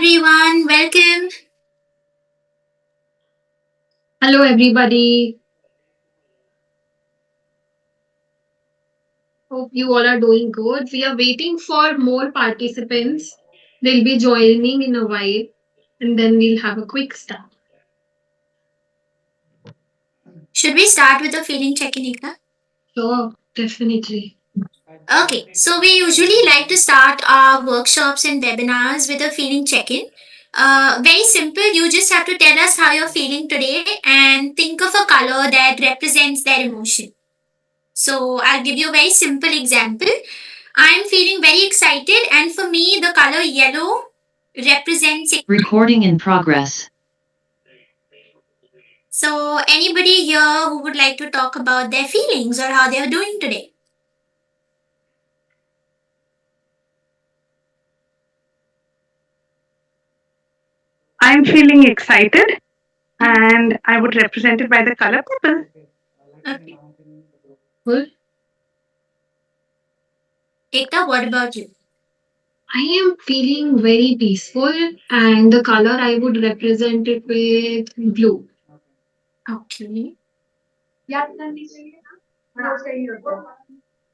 everyone, welcome. Hello, everybody. Hope you all are doing good. We are waiting for more participants. They'll be joining in a while, and then we'll have a quick start. Should we start with the feeling check-in, Ikra? Sure, definitely. Okay, so we usually like to start our workshops and webinars with a feeling check-in. Very simple, you just have to tell us how you're feeling today and think of a color that represents that emotion. So I'll give you a very simple example. I'm feeling very excited, and for me, the color yellow represents it. Recording in progress. So, anybody here who would like to talk about their feelings or how they're doing today? I'm feeling excited and I would represent it by the color purple. Okay. Cool. Ekta, what about you? I am feeling very peaceful, and the color I would represent it with blue. Okay.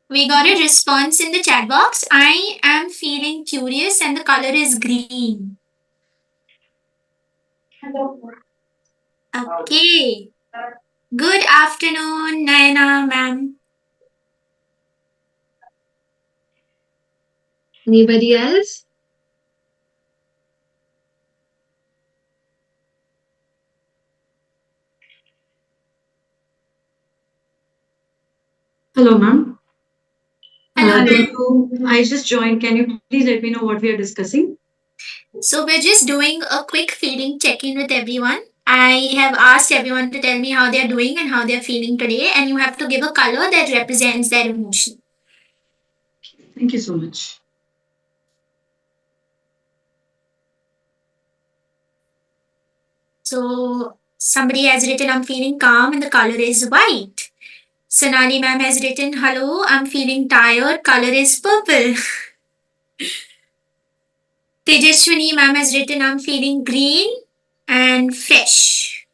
We got a response in the chat box. I am feeling curious and the color is green. Okay. Good afternoon, Nayana ma'am. Anybody else? Hello, ma'am. Hello, ma'am. I just joined. Can you please let me know what we are discussing? So, we're just doing a quick feeling check in with everyone. I have asked everyone to tell me how they're doing and how they're feeling today, and you have to give a color that represents their emotion. Thank you so much. So, somebody has written, I'm feeling calm, and the color is white. Sonali ma'am has written, hello, I'm feeling tired, color is purple. Tejaswini ma'am has written, I'm feeling green and fresh.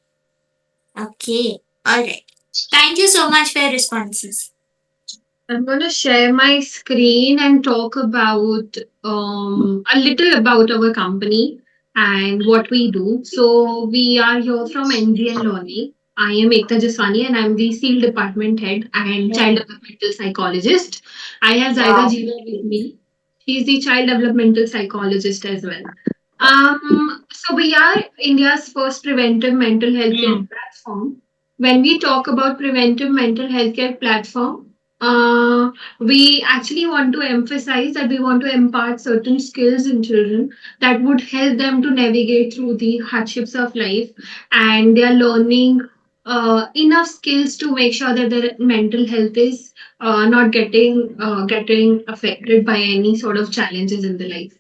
Okay, alright. Thank you so much for your responses. I'm going to share my screen and talk about a little about our company and what we do. So we are here from NGL Learning. I am Ekta Jaswani and I'm the SEAL department head and child developmental psychologist. I have Zaida Jeeva with me. She's the child developmental psychologist as well. So we are India's first preventive mental health care platform. When we talk about preventive mental health care platform, we actually want to emphasize that we want to impart certain skills in children that would help them to navigate through the hardships of life, and they are learning enough skills to make sure that their mental health is not getting affected by any sort of challenges in the life.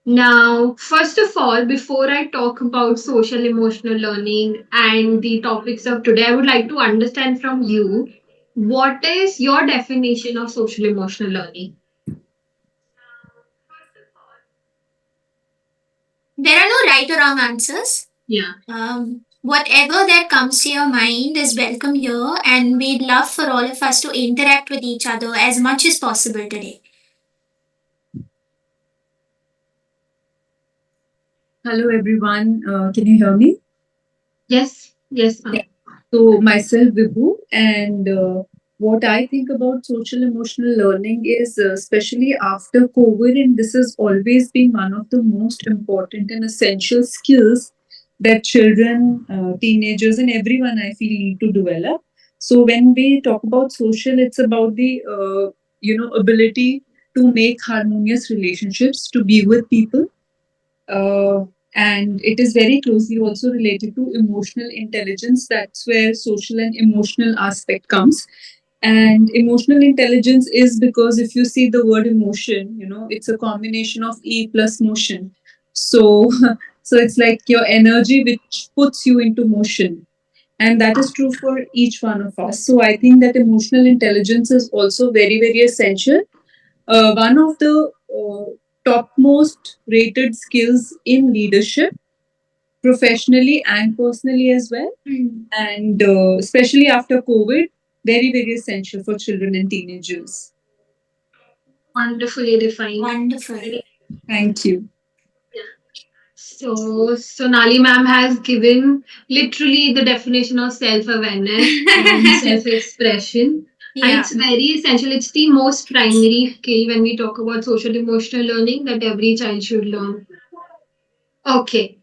Now, first of all, before I talk about social emotional learning and the topics of today, I would like to understand from you what is your definition of social emotional learning? There are no right or wrong answers. Yeah. Whatever that comes to your mind is welcome here, and we'd love for all of us to interact with each other as much as possible today. Hello everyone, can you hear me? Yes, yes, ma'am. So myself Vibhu, and what I think about social emotional learning is especially after COVID, and this has always been one of the most important and essential skills that children, teenagers, and everyone I feel need to develop. So when we talk about social, it's about the ability to make harmonious relationships, to be with people, uh, and it is very closely also related to emotional intelligence. That's where social and emotional aspect comes. And emotional intelligence is because if you see the word emotion, it's a combination of e plus motion. So so it's like your energy which puts you into motion, and that is true for each one of us. So I think that emotional intelligence is also very, very essential. One of the topmost rated skills in leadership, professionally and personally as well. And especially after COVID, very, very essential for children and teenagers. Wonderfully defined. Wonderful. Thank you. So, Sonali ma'am has given literally the definition of self awareness and self expression. And Yeah. it's very essential. It's the most primary skill when we talk about social emotional learning that every child should learn. Okay.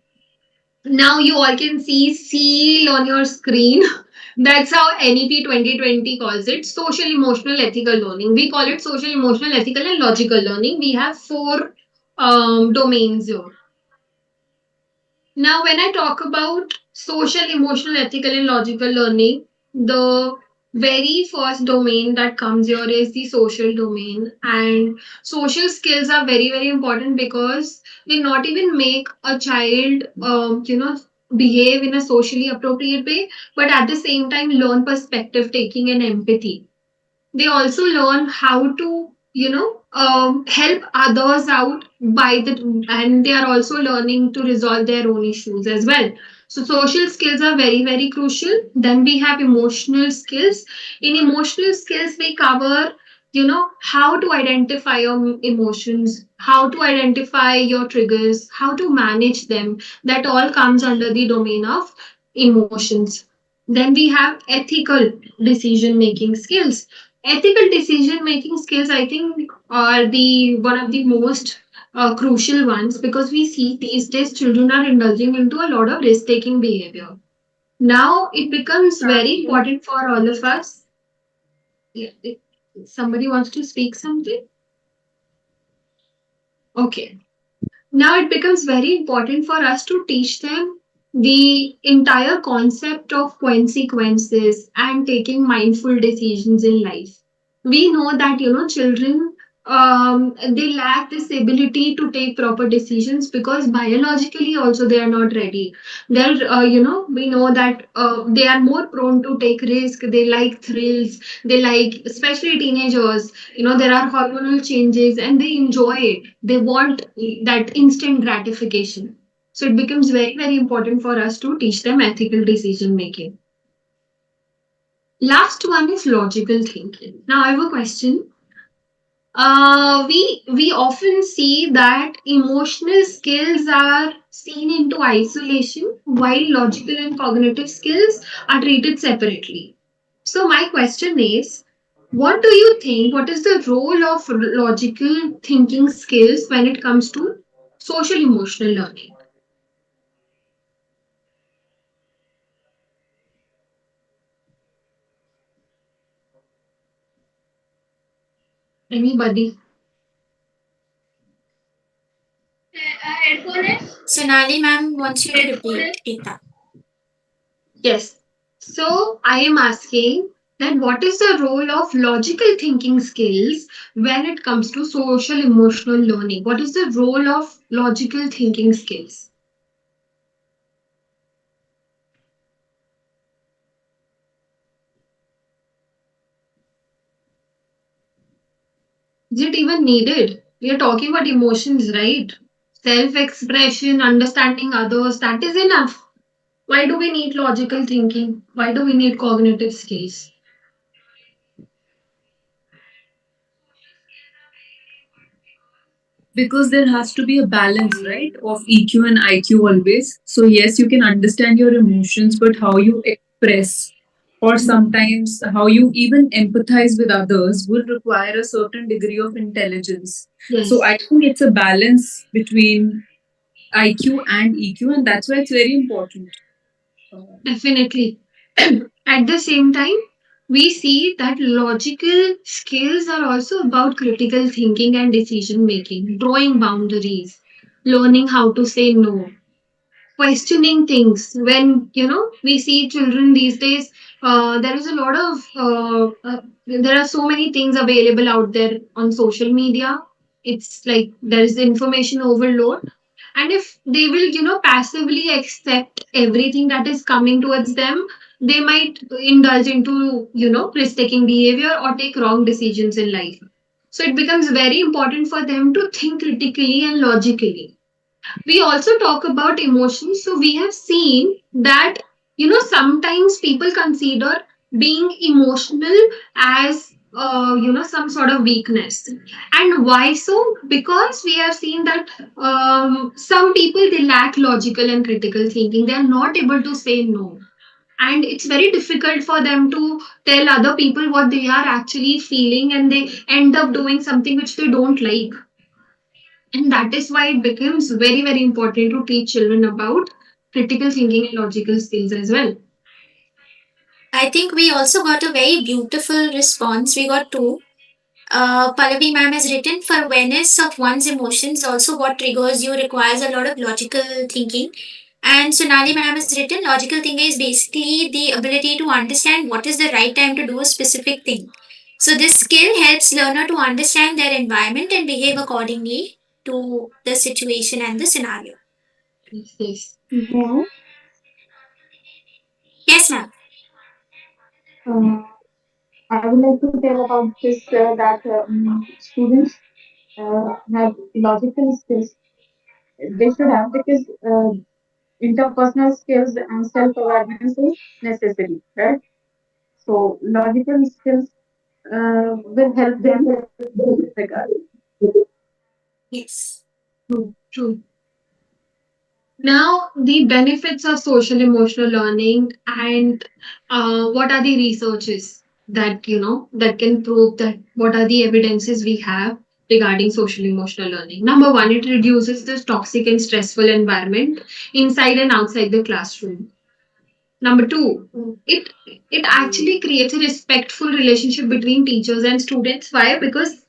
Now you all can see SEAL on your screen. That's how NEP 2020 calls it, social emotional ethical learning. We call it social emotional ethical and logical learning. We have four domains here. Now, when I talk about social, emotional, ethical, and logical learning, the very first domain that comes here is the social domain. And social skills are very, very important because they not even make a child, behave in a socially appropriate way, but at the same time learn perspective taking and empathy. They also learn how to help others out by the and they are also learning to resolve their own issues as well. So social skills are very, very crucial. Then we have emotional skills. In emotional skills we cover how to identify your emotions, how to identify your triggers, how to manage them. That all comes under the domain of emotions. Then we have ethical decision making skills. Ethical decision making skills, I think, are the one of the most crucial ones because we see these days children are indulging into a lot of risk taking behavior. Now it becomes very important for all of us. Yeah, somebody wants to speak something? Okay. Now it becomes very important for us to teach them the entire concept of consequences and taking mindful decisions in life. We know that children, they lack this ability to take proper decisions because biologically also they are not ready. They're we know that they are more prone to take risk. They like thrills. They like, especially teenagers, there are hormonal changes and they enjoy it. They want that instant gratification. So it becomes very, very important for us to teach them ethical decision making. Last one is logical thinking. Now I have a question. We often see that emotional skills are seen into isolation while logical and cognitive skills are treated separately. So my question is, what do you think? What is the role of logical thinking skills when it comes to social emotional learning? Anybody? Sonali ma'am wants you to repeat it. Yes. So I am asking that what is the role of logical thinking skills when it comes to social emotional learning? What is the role of logical thinking skills? Is it even needed? We are talking about emotions, right? Self expression, understanding others, that is enough. Why do we need logical thinking? Why do we need cognitive skills? Because there has to be a balance, right, of EQ and IQ always. So, yes, you can understand your emotions, but how you express or sometimes how you even empathize with others will require a certain degree of intelligence. Yes. So, I think it's a balance between IQ and EQ, and that's why it's very important. Definitely. At the same time, we see that logical skills are also about critical thinking and decision making, drawing boundaries, learning how to say no, questioning things. When we see children these days, there is a lot of there are so many things available out there on social media. It's like there is information overload, and if they will passively accept everything that is coming towards them, they might indulge into risk taking behavior or take wrong decisions in life. So it becomes very important for them to think critically and logically. We also talk about emotions. So we have seen that, sometimes people consider being emotional as, some sort of weakness. And why so? Because we have seen that some people, they lack logical and critical thinking. They are not able to say no. And it's very difficult for them to tell other people what they are actually feeling, and they end up doing something which they don't like. And that is why it becomes very, very important to teach children about critical thinking and logical skills as well. I think we also got a very beautiful response. We got two. Pallavi ma'am has written for awareness of one's emotions, also what triggers you requires a lot of logical thinking. And Sonali ma'am has written logical thinking is basically the ability to understand what is the right time to do a specific thing. So this skill helps learner to understand their environment and behave accordingly to the situation and the scenario. Yes, yes. Yeah. Yes, ma'am. Uh, I would like to tell about this that students have logical skills. They should have because interpersonal skills and self-awareness is necessary, right? So logical skills will help them in this regard. Yes. True, true. Now, the benefits of social emotional learning, and what are the researches that, that can prove that, what are the evidences we have regarding social emotional learning. Number one, it reduces this toxic and stressful environment inside and outside the classroom. Number two, it actually creates a respectful relationship between teachers and students. Why? Because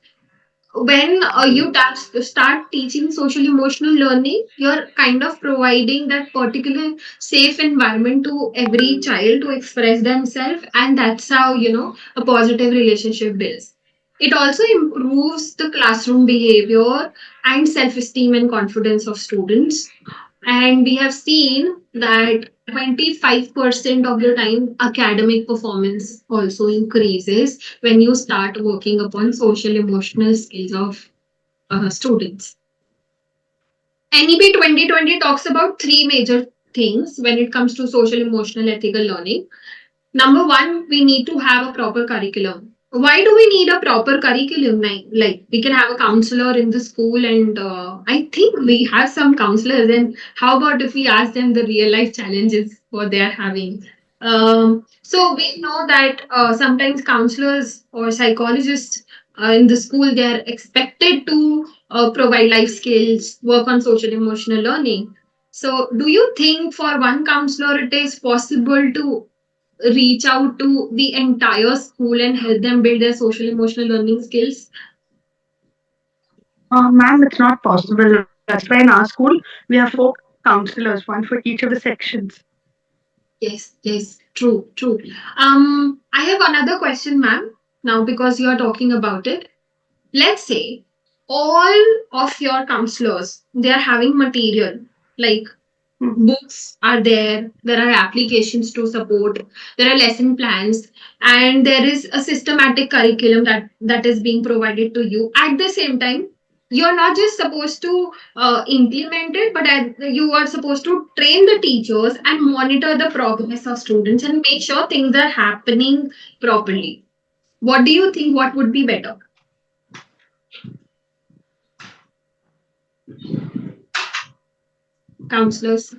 when start teaching social emotional learning, you're kind of providing that particular safe environment to every child to express themselves, and that's how, a positive relationship builds. It also improves the classroom behavior and self-esteem and confidence of students. And we have seen that 25% of the time academic performance also increases when you start working upon social emotional skills of students. NEP 2020 talks about three major things when it comes to social emotional ethical learning. Number one, we need to have a proper curriculum. Why do we need a proper curriculum? Like we can have a counselor in the school, and I think we have some counselors. And how about if we ask them the real life challenges what they are having? So we know that sometimes counselors or psychologists in the school, they are expected to provide life skills, work on social emotional learning. So, do you think for one counselor it is possible to reach out to the entire school and help them build their social emotional learning skills? Ma'am, it's not possible. That's why in our school we have four counselors, one for each of the sections. Yes, yes, true, true. I have another question, ma'am. Now, because you are talking about it, let's say all of your counselors, they are having material like books are there are applications to support, there are lesson plans, and there is a systematic curriculum that is being provided to you. At the same time, you're not just supposed to implement it, but you are supposed to train the teachers and monitor the progress of students and make sure things are happening properly. What do you think, what would be better? Counselors?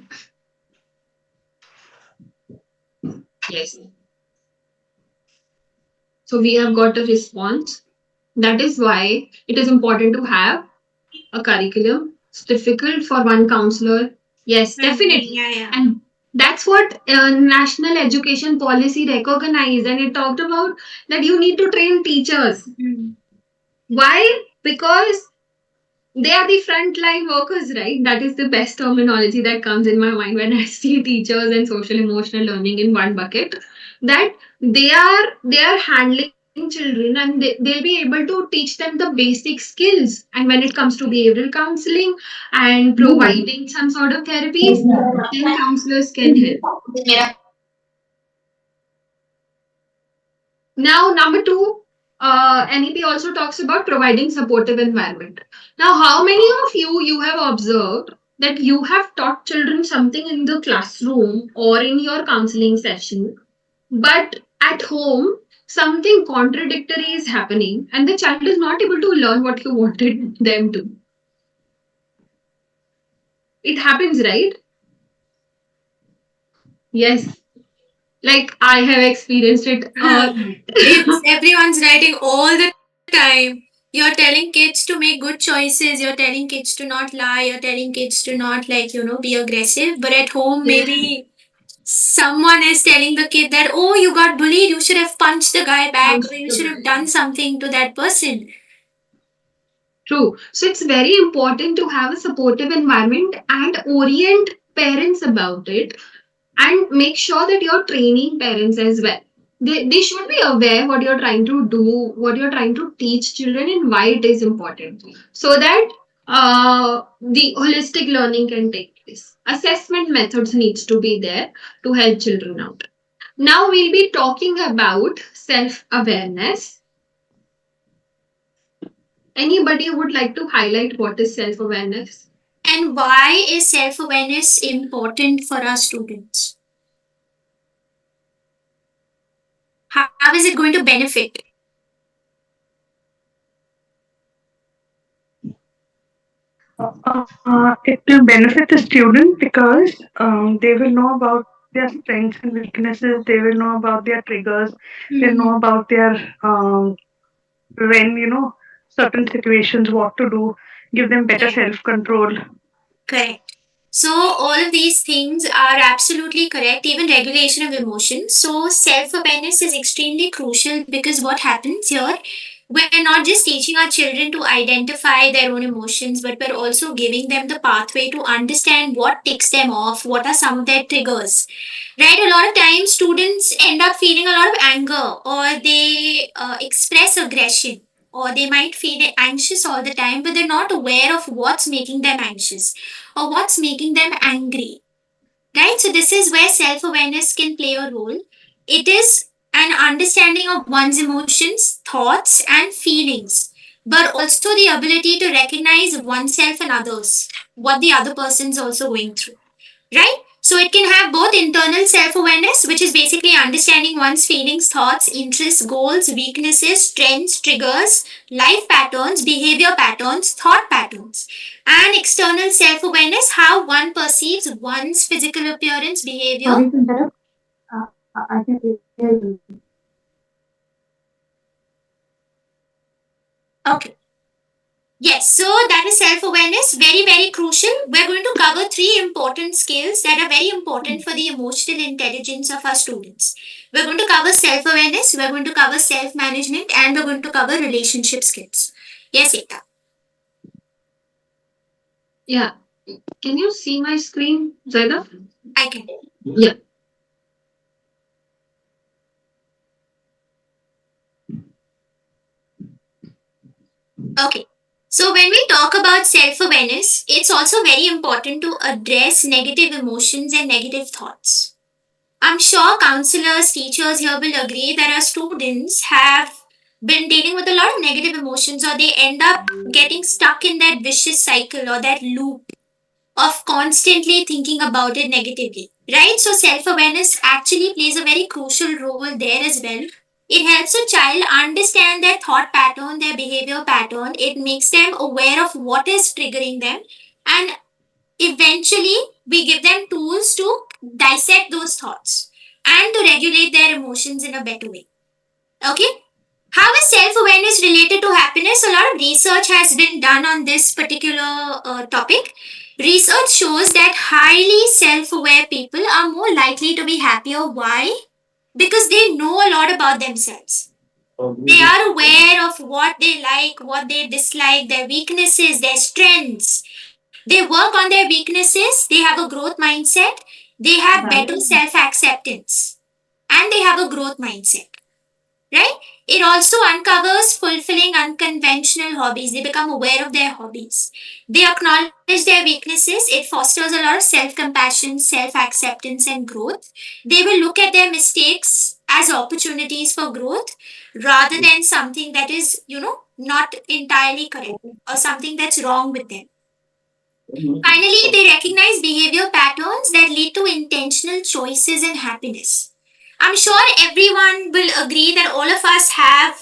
Yes. So we have got a response. That is why it is important to have a curriculum. It's difficult for one counselor. Yes, definitely. Yeah, yeah. And that's what national education policy recognized, and it talked about that you need to train teachers. Why? Because they are the frontline workers, right? That is the best terminology that comes in my mind when I see teachers and social emotional learning in one bucket. That they are handling children, and they'll be able to teach them the basic skills. And when it comes to behavioral counseling and providing some sort of therapies, then counselors can help. Now, number two, NEP also talks about providing supportive environment. Now, how many of you have observed that you have taught children something in the classroom or in your counseling session, but at home something contradictory is happening and the child is not able to learn what you wanted them to? It happens, right? Yes. Like I have experienced it. It's everyone's writing all the time. You're telling kids to make good choices. You're telling kids to not lie. You're telling kids to not, like, be aggressive. But at home, maybe someone is telling the kid that, oh, you got bullied. You should have punched the guy back, or you should have done something to that person. True. So it's very important to have a supportive environment and orient parents about it and make sure that you're training parents as well. They should be aware what you're trying to do, what you're trying to teach children, and why it is important so that the holistic learning can take place. Assessment methods needs to be there to help children out. Now we'll be talking about self-awareness. Anybody would like to highlight what is self-awareness? And why is self awareness important for our students? How is it going to benefit? It will benefit the student because they will know about their strengths and weaknesses. They will know about their triggers. They'll know about their when certain situations, what to do. Give them better Correct. self control. Correct. So, all of these things are absolutely correct, even regulation of emotions. So, self awareness is extremely crucial because what happens here, we're not just teaching our children to identify their own emotions, but we're also giving them the pathway to understand what ticks them off, what are some of their triggers. Right? A lot of times, students end up feeling a lot of anger, or they express aggression, or they might feel anxious all the time, but they're not aware of what's making them anxious or what's making them angry. Right? So, this is where self awareness can play a role. It is an understanding of one's emotions, thoughts, and feelings, but also the ability to recognize oneself and others, what the other person's also going through. Right? So, it can have both internal self awareness, which is basically understanding one's feelings, thoughts, interests, goals, weaknesses, strengths, triggers, life patterns, behavior patterns, thought patterns, and external self awareness, how one perceives one's physical appearance, behavior. Sorry to interrupt. I can hear you. Okay. Yes, so that is self awareness, very, very crucial. We're going to cover three important skills that are very important for the emotional intelligence of our students. We're going to cover self awareness, we're going to cover self management, and we're going to cover relationship skills. Yes, Ekta, Yeah. Can you see my screen, Zaida? I can. Yeah. Okay. So, when we talk about self awareness, it's also very important to address negative emotions and negative thoughts. I'm sure counselors, teachers here will agree that our students have been dealing with a lot of negative emotions, or they end up getting stuck in that vicious cycle or that loop of constantly thinking about it negatively, right? So, self awareness actually plays a very crucial role there as well. It helps a child understand their thought pattern, their behavior pattern. It makes them aware of what is triggering them, and eventually we give them tools to dissect those thoughts and to regulate their emotions in a better way. Okay? How is self awareness related to happiness? A lot of research has been done on this particular topic. Research shows that highly self aware people are more likely to be happier. Why? Because they know a lot about themselves. They are aware of what they like, what they dislike, their weaknesses, their strengths. They work on their weaknesses, they have a growth mindset, they have better self acceptance, and they have a growth mindset, right? It also uncovers fulfilling unconventional hobbies. They become aware of their hobbies. They acknowledge their weaknesses. It fosters a lot of self compassion, self acceptance, and growth. They will look at their mistakes as opportunities for growth rather than something that is, not entirely correct or something that's wrong with them. Finally, they recognize behavior patterns that lead to intentional choices and happiness. I'm sure everyone will agree that all of us have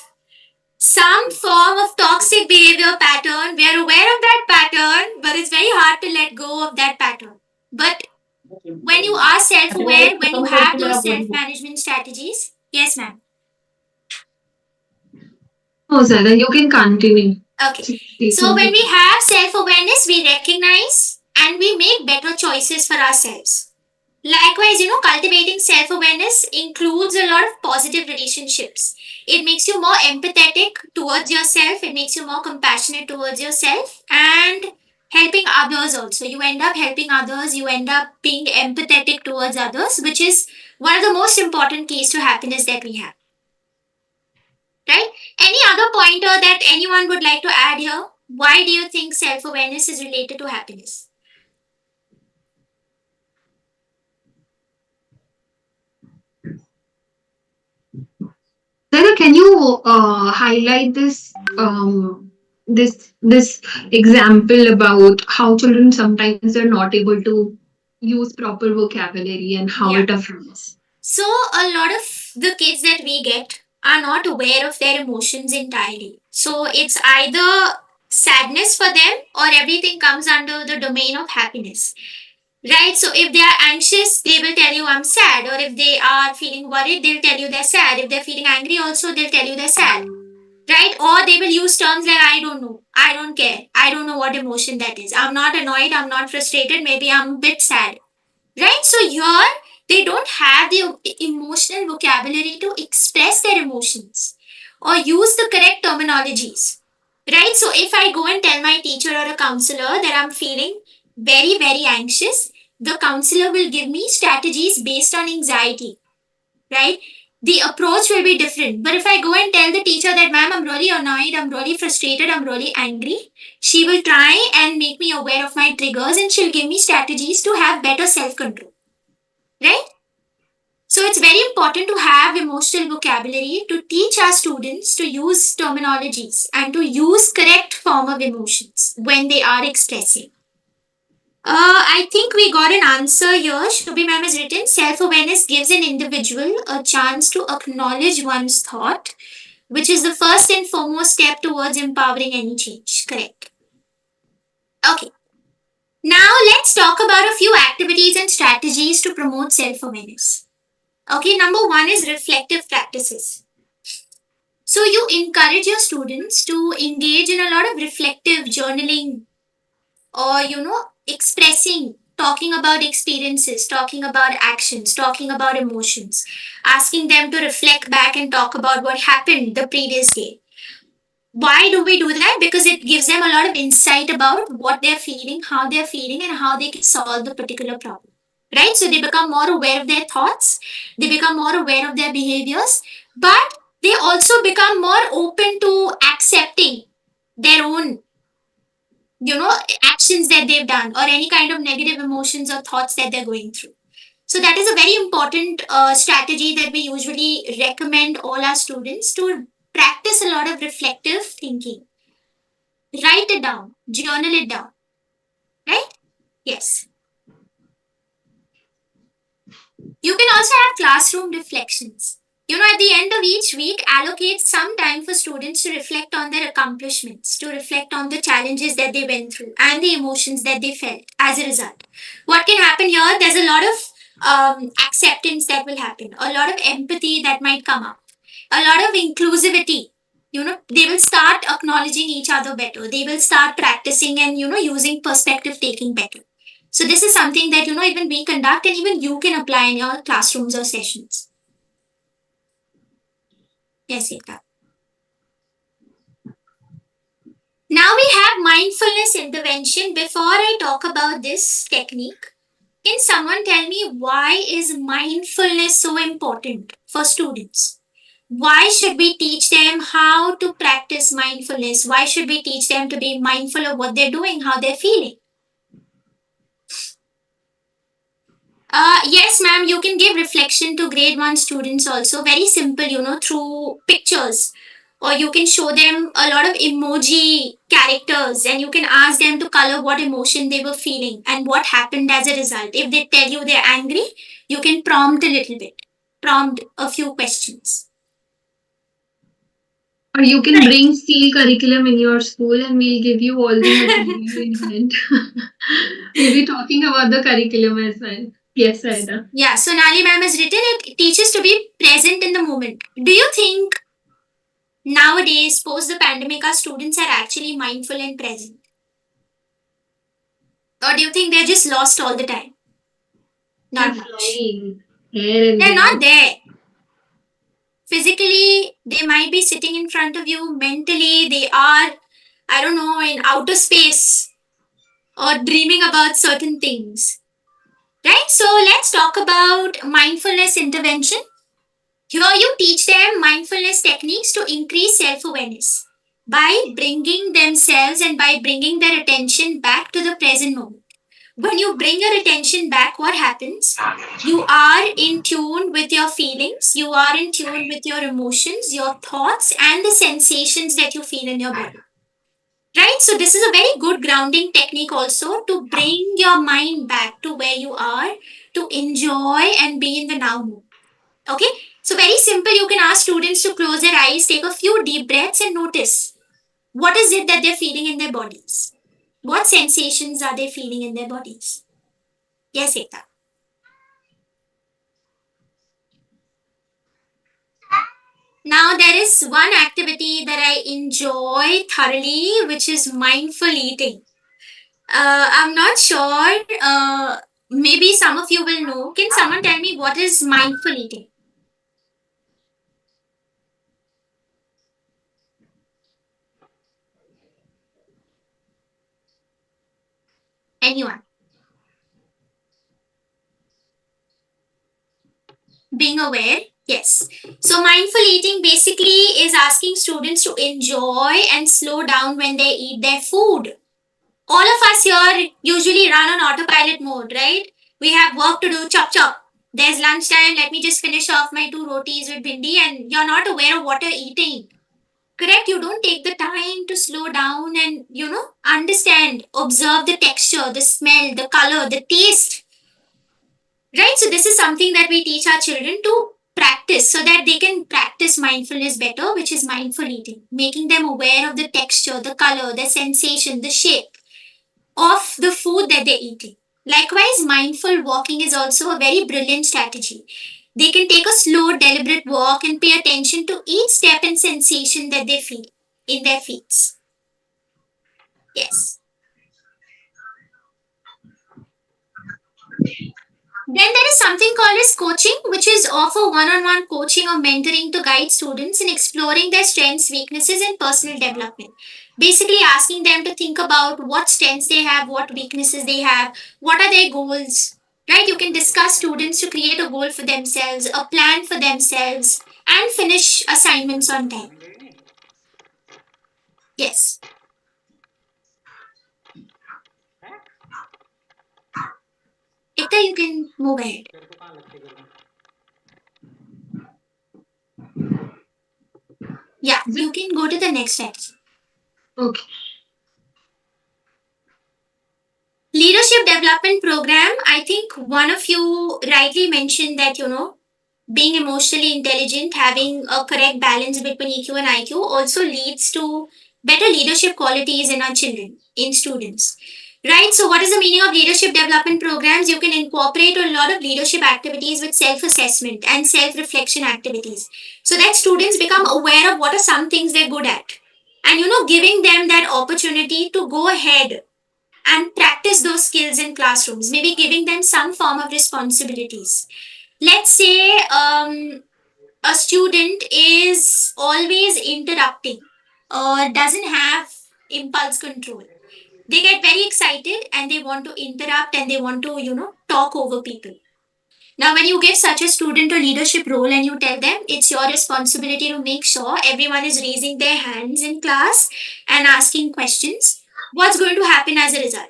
some form of toxic behavior pattern. We are aware of that pattern, but it's very hard to let go of that pattern. But when you are self aware, when you have those self management strategies, yes, ma'am. Oh, Zara, you can continue. Okay. So when we have self awareness, we recognize and we make better choices for ourselves. Likewise, cultivating self awareness includes a lot of positive relationships. It makes you more empathetic towards yourself, it makes you more compassionate towards yourself, and helping others also. You end up helping others, you end up being empathetic towards others, which is one of the most important keys to happiness that we have. Right? Any other pointer that anyone would like to add here? Why do you think self awareness is related to happiness? Zara, can you highlight this example about how children sometimes they're not able to use proper vocabulary and how Yeah. it affects? So, a lot of the kids that we get are not aware of their emotions entirely. So, it's either sadness for them or everything comes under the domain of happiness. Right? So, if they are anxious, they will tell you, I'm sad. Or if they are feeling worried, they'll tell you they're sad. If they're feeling angry, also, they'll tell you they're sad. Right? Or they will use terms like, I don't know, I don't care, I don't know what emotion that is. I'm not annoyed, I'm not frustrated, maybe I'm a bit sad. Right? So here they don't have the emotional vocabulary to express their emotions or use the correct terminologies. Right? So if I go and tell my teacher or a counselor that I'm feeling very, very anxious, the counselor will give me strategies based on anxiety. Right? The approach will be different. But if I go and tell the teacher that, ma'am, I'm really annoyed, I'm really frustrated, I'm really angry, she will try and make me aware of my triggers and she'll give me strategies to have better self control. Right? So it's very important to have emotional vocabulary to teach our students to use terminologies and to use correct form of emotions when they are expressing. I think we got an answer here. Shubhi ma'am has written self-awareness gives an individual a chance to acknowledge one's thought, which is the first and foremost step towards empowering any change. Correct. Okay. Now let's talk about a few activities and strategies to promote self-awareness. Okay, number one is reflective practices. So you encourage your students to engage in a lot of reflective journaling or, expressing, talking about experiences, talking about actions, talking about emotions, asking them to reflect back and talk about what happened the previous day. Why do we do that? Because it gives them a lot of insight about what they're feeling, how they're feeling, and how they can solve the particular problem. Right? So they become more aware of their thoughts, they become more aware of their behaviors, but they also become more open to accepting their own, actions that they've done or any kind of negative emotions or thoughts that they're going through. So that is a very important strategy that we usually recommend all our students to practice a lot of reflective thinking. Write it down, journal it down, right? Yes. You can also have classroom reflections. At the end of each week, allocate some time for students to reflect on their accomplishments, to reflect on the challenges that they went through and the emotions that they felt as a result. What can happen here? There's a lot of acceptance that will happen, a lot of empathy that might come up, a lot of inclusivity. They will start acknowledging each other better. They will start practicing and, using perspective taking better. So this is something that, even we conduct and even you can apply in your classrooms or sessions. Yes, Ekta. Now we have mindfulness intervention. Before I talk about this technique, can someone tell me why is mindfulness so important for students? Why should we teach them how to practice mindfulness? Why should we teach them to be mindful of what they're doing, how they're feeling? Yes, ma'am, you can give reflection to grade one students also. Very simple, through pictures. Or you can show them a lot of emoji characters and you can ask them to color what emotion they were feeling and what happened as a result. If they tell you they're angry, you can prompt a little bit, prompt a few questions. Or you can Correct. bring SEAL curriculum in your school and we'll give you all the material in hand. We'll be talking about the curriculum as well. Yes, Saida. Yeah, Sonali ma'am has written it teaches to be present in the moment. Do you think nowadays, post the pandemic, our students are actually mindful and present? Or do you think they're just lost all the time? They're Not much. flying here and They're there. not there. Physically, they might be sitting in front of you. Mentally, they are, I don't know, in outer space or dreaming about certain things. Right? So let's talk about mindfulness intervention. Here you teach them mindfulness techniques to increase self awareness by bringing themselves and by bringing their attention back to the present moment. When you bring your attention back, what happens? You are in tune with your feelings, you are in tune with your emotions, your thoughts, and the sensations that you feel in your body. Right? So, this is a very good grounding technique also to bring your mind back to where you are, to enjoy and be in the now moment. Okay? So, very simple. You can ask students to close their eyes, take a few deep breaths, and notice what is it that they're feeling in their bodies. What sensations are they feeling in their bodies? Yes, Ekta. Now, there is one activity that I enjoy thoroughly, which is mindful eating. I'm not sure. Maybe some of you will know. Can someone tell me what is mindful eating? Anyone? Being aware? Yes. So, mindful eating basically is asking students to enjoy and slow down when they eat their food. All of us here usually run on autopilot mode, right? We have work to do, chop chop. There's lunchtime, let me just finish off my two rotis with bindi, and you're not aware of what you're eating. Correct? You don't take the time to slow down and, understand, observe the texture, the smell, the color, the taste. Right? So, this is something that we teach our children to practice so that they can practice mindfulness better, which is mindful eating, making them aware of the texture, the color, the sensation, the shape of the food that they're eating. Likewise, mindful walking is also a very brilliant strategy. They can take a slow, deliberate walk and pay attention to each step and sensation that they feel in their feet. Yes. Then there is something called as coaching, which is offer one-on-one coaching or mentoring to guide students in exploring their strengths, weaknesses, and personal development. Basically, asking them to think about what strengths they have, what weaknesses they have, what are their goals. Right? You can discuss students to create a goal for themselves, a plan for themselves, and finish assignments on time. Yes. Ekta, you can move ahead. Yeah, Is it you can go to the next slide. okay? Leadership development program, I think one of you rightly mentioned that, being emotionally intelligent, having a correct balance between EQ and IQ also leads to better leadership qualities in our children, in students. Right? So, what is the meaning of leadership development programs? You can incorporate a lot of leadership activities with self assessment and self reflection activities so that students become aware of what are some things they're good at. And, giving them that opportunity to go ahead and practice those skills in classrooms, maybe giving them some form of responsibilities. Let's say a student is always interrupting or doesn't have impulse control. They get very excited and they want to interrupt and they want to, talk over people. Now, when you give such a student a leadership role and you tell them it's your responsibility to make sure everyone is raising their hands in class and asking questions, what's going to happen as a result?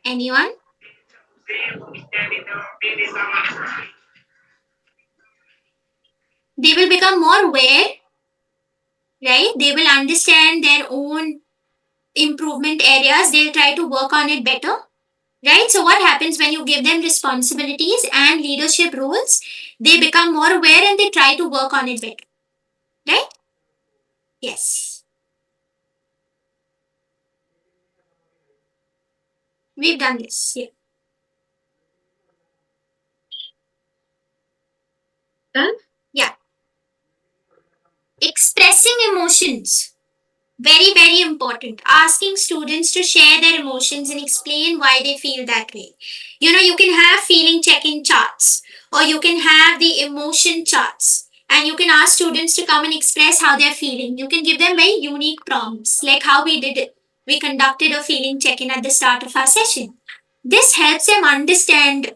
Anyone? They will become more aware, right? They will understand their own improvement areas. They'll try to work on it better, right? So, what happens when you give them responsibilities and leadership roles? They become more aware and they try to work on it better, right? Yes. We've done this. Yeah. Done? Yeah. Expressing emotions. Very, very important. Asking students to share their emotions and explain why they feel that way. You can have feeling checking charts or you can have the emotion charts and you can ask students to come and express how they're feeling. You can give them very unique prompts, like how we did it. We conducted a feeling check in at the start of our session. This helps them understand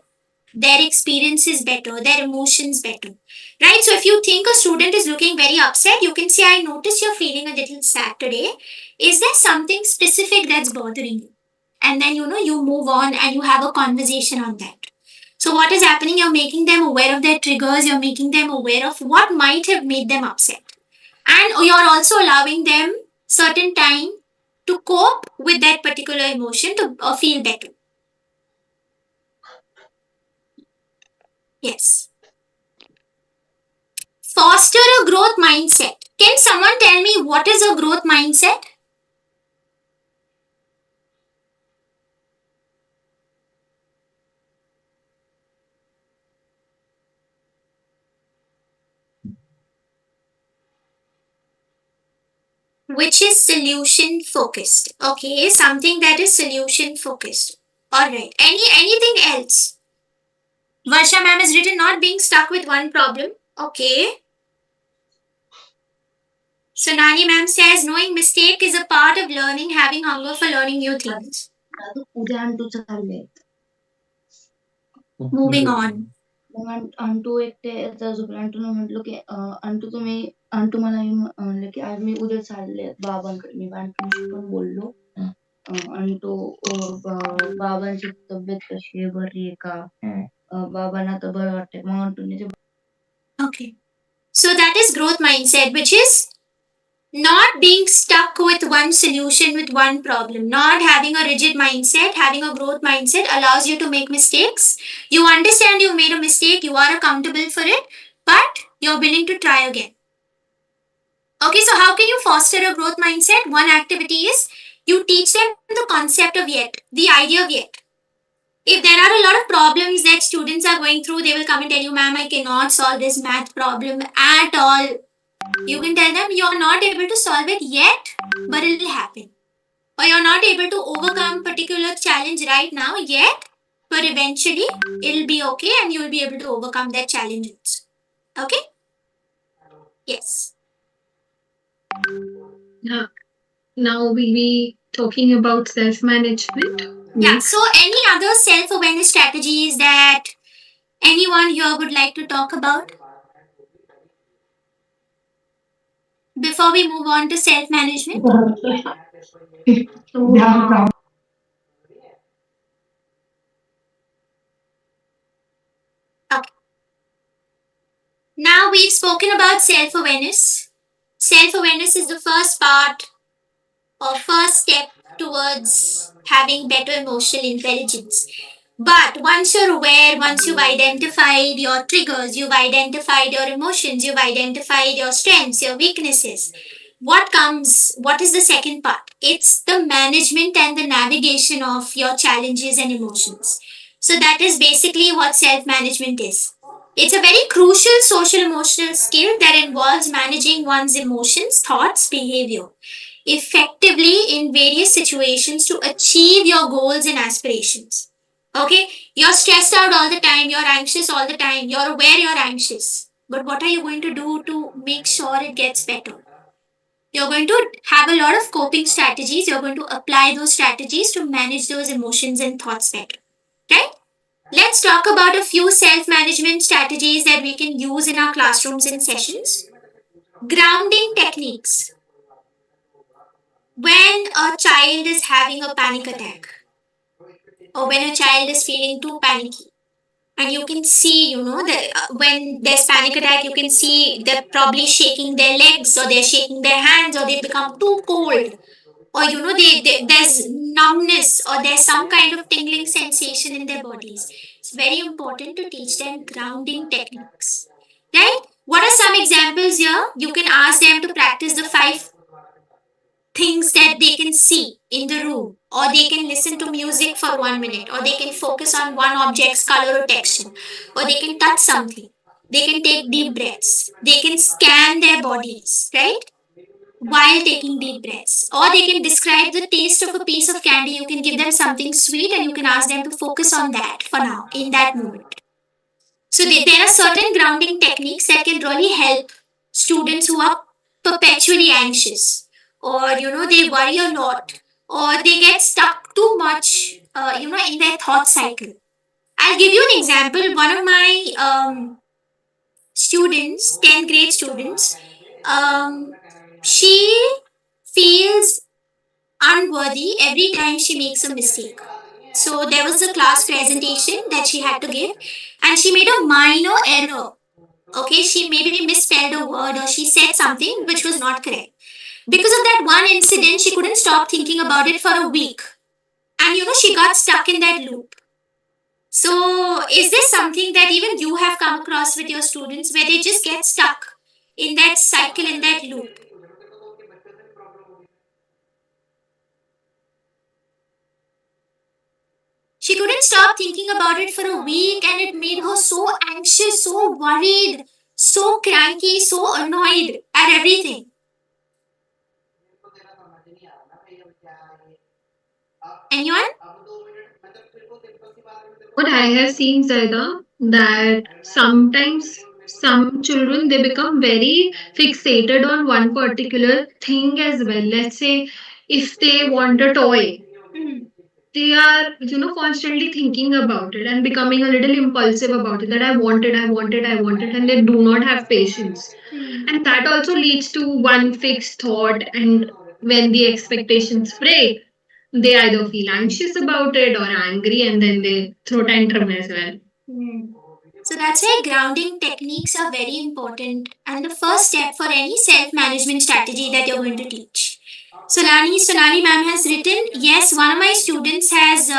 their experiences better, their emotions better. Right? So if you think a student is looking very upset, you can say, I notice you're feeling a little sad today. Is there something specific that's bothering you? And then you move on and you have a conversation on that. So what is happening? You're making them aware of their triggers, you're making them aware of what might have made them upset. And you're also allowing them certain time to cope with that particular emotion to feel better. Yes. Foster a growth mindset. Can someone tell me what is a growth mindset? Which is solution focused. Okay, something that is solution focused. All right. Anything else? Varsha ma'am has written not being stuck with one problem. Okay. Sonali ma'am says knowing mistake is a part of learning, having hunger for learning new things. Moving on. Mug unto एक ते झोपला अंटून म्हटलं की unto मला म्हणलं की आज मी उद्या चालले बाबांकडे मी अंटूशी पण बोललो अंटू बाबांची तब्येत कशी आहे बरी आहे का बाबांना तर बरं वाटतंय मग अंटूने Okay. So that is growth mindset, which is not being stuck with one solution, with one problem, not having a rigid mindset. Having a growth mindset allows you to make mistakes. You understand you made a mistake, you are accountable for it, but you're willing to try again. Okay, so how can you foster a growth mindset? One activity is you teach them the concept of yet, the idea of yet. If there are a lot of problems that students are going through, they will come and tell you, ma'am, I cannot solve this math problem at all. You can tell them you're not able to solve it yet, but it will happen. Or you're not able to overcome particular challenge right now yet, but eventually it'll be okay and you'll be able to overcome that challenge. Okay? Yes. Now we'll be talking about self-management. Yeah. So any other self-awareness strategies that anyone here would like to talk about? Before we move on to self-management? Okay. Now we've spoken about self-awareness. Self-awareness is the first part or first step towards having better emotional intelligence. But once you're aware, once you've identified your triggers, you've identified your emotions, you've identified your strengths, your weaknesses, what is the second part? It's the management and the navigation of your challenges and emotions. So that is basically what self-management is. It's a very crucial social emotional skill that involves managing one's emotions, thoughts, behavior effectively in various situations to achieve your goals and aspirations. Okay, you're stressed out all the time, you're anxious all the time, you're aware you're anxious. But what are you going to do to make sure it gets better? You're going to have a lot of coping strategies. You're going to apply those strategies to manage those emotions and thoughts better. Right? Let's talk about a few self management strategies that we can use in our classrooms and sessions. Grounding techniques. When a child is having a panic attack, or when a child is feeling too panicky, and you can see, that when there's panic attack, you can see they're probably shaking their legs, or they're shaking their hands, or they become too cold, or there's numbness, or there's some kind of tingling sensation in their bodies. It's very important to teach them grounding techniques, right? What are some examples here? You can ask them to practice the 5 things that they can see in the room, or they can listen to music for 1 minute, or they can focus on one object's color or texture, or they can touch something, they can take deep breaths, they can scan their bodies, right, while taking deep breaths, or they can describe the taste of a piece of candy. You can give them something sweet and you can ask them to focus on that for now in that moment. So there are certain grounding techniques that can really help students who are perpetually anxious, or they worry a lot, or they get stuck too much, in their thought cycle. I'll give you an example. One of my students, 10th grade students, um, she feels unworthy every time she makes a mistake. So there was a class presentation that she had to give, and she made a minor error. Okay, she maybe misspelled a word, or she said something which was not correct. Because of that one incident, she couldn't stop thinking about it for a week. And she got stuck in that loop. So, is this something that even you have come across with your students where they just get stuck in that cycle, in that loop? She couldn't stop thinking about it for a week, and it made her so anxious, so worried, so cranky, so annoyed at everything. Anyone? What I have seen, Zaida, that sometimes some children they become very fixated on one particular thing as well. Let's say if they want a toy, they are constantly thinking about it and becoming a little impulsive about it, that I wanted, and they do not have patience, and that also leads to one fixed thought. And when the expectations break, they either feel anxious about it or angry, and then they throw tantrum as well. So that's why grounding techniques are very important and the first step for any self management strategy that you're going to teach. Sonali ma'am has written, yes, one of my students has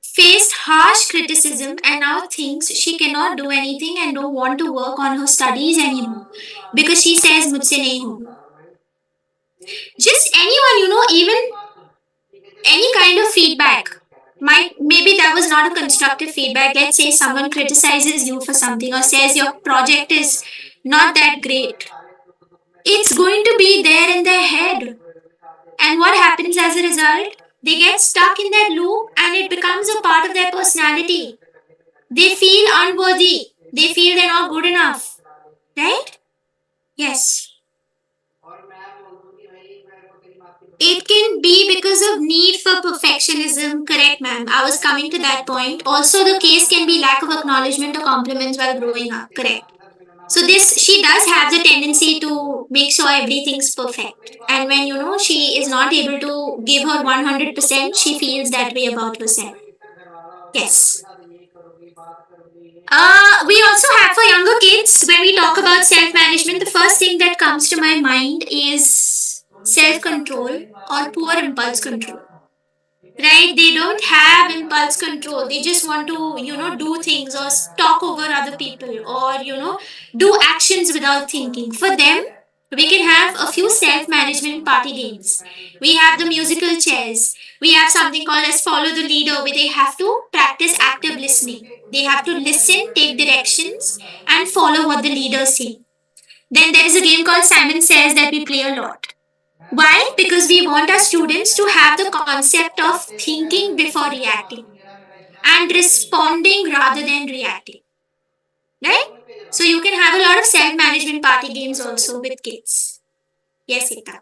faced harsh criticism and now thinks she cannot do anything and don't want to work on her studies anymore because she says mujhse nahi hoga. Just anyone, even any kind of feedback. Maybe that was not a constructive feedback. Let's say someone criticizes you for something or says your project is not that great. It's going to be there in their head. And what happens as a result? They get stuck in that loop and it becomes a part of their personality. They feel unworthy. They feel they're not good enough. Right? Yes. It can be because of need for perfectionism. Correct, ma'am. I was coming to that point. Also, the case can be lack of acknowledgement or compliments while growing up. Correct. So this, she does have the tendency to make sure everything's perfect. And when she is not able to give her 100%, she feels that way about herself. Yes. We also have for younger kids, when we talk about self management, the first thing that comes to my mind is self control or poor impulse control. Right? They don't have impulse control. They just want to, do things or talk over other people, or, do actions without thinking. For them, we can have a few self management party games. We have the musical chairs. We have something called as follow the leader, where they have to practice active listening. They have to listen, take directions, and follow what the leader says. Then there is a game called Simon Says that we play a lot. Why? Because we want our students to have the concept of thinking before reacting and responding rather than reacting. right? So you can have a lot of self-management party games also with kids. Yes, Ekta.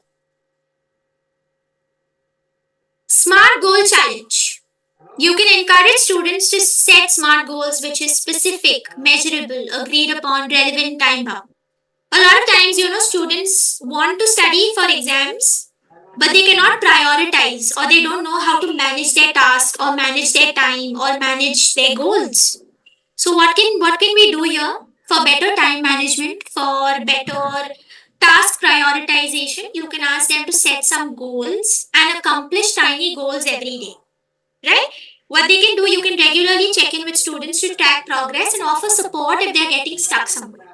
Smart goal challenge. You can encourage students to set smart goals which is specific, measurable, agreed upon, relevant, time bound. A lot of times, students want to study for exams, but they cannot prioritize or they don't know how to manage their task or manage their time or manage their goals. So what can we do here for better time management, for better task prioritization? You can ask them to set some goals and accomplish tiny goals every day, right? What they can do, you can regularly check in with students to track progress and offer support if they're getting stuck somewhere.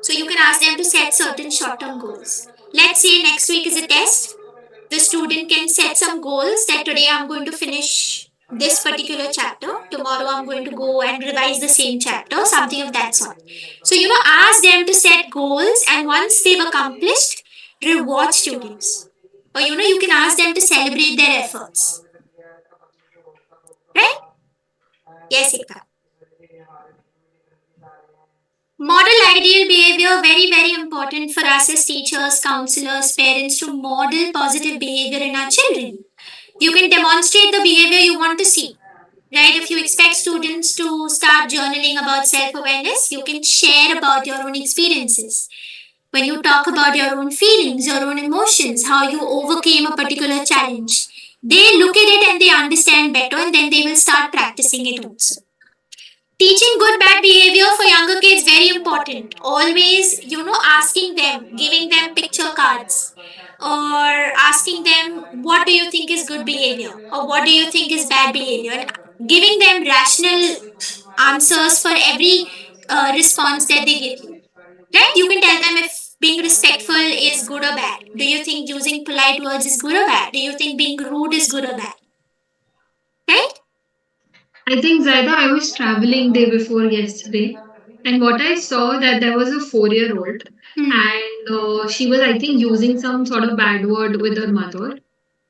So you can ask them to set certain short-term goals. Let's say next week is a test. The student can set some goals that today I'm going to finish this particular chapter. Tomorrow I'm going to go and revise the same chapter, something of that sort. So, ask them to set goals, and once they've accomplished, reward students. Or, you can ask them to celebrate their efforts. Right? Yes, Ekta. Model ideal behavior, very, very important for us as teachers, counselors, parents to model positive behavior in our children. You can demonstrate the behavior you want to see. Right? If you expect students to start journaling about self awareness, you can share about your own experiences. When you talk about your own feelings, your own emotions, how you overcame a particular challenge, they look at it and they understand better and then they will start practicing it also. Teaching good bad behavior for younger kids very important. Always, asking them, giving them picture cards, or asking them what do you think is good behavior or what do you think is bad behavior, and giving them rational answers for every response that they give you. Right? You can tell them if being respectful is good or bad. Do you think using polite words is good or bad? Do you think being rude is good or bad? Right? I think Zaida, I was traveling day before yesterday, and what I saw that there was a 4-year-old, and she was, I think, using some sort of bad word with her mother,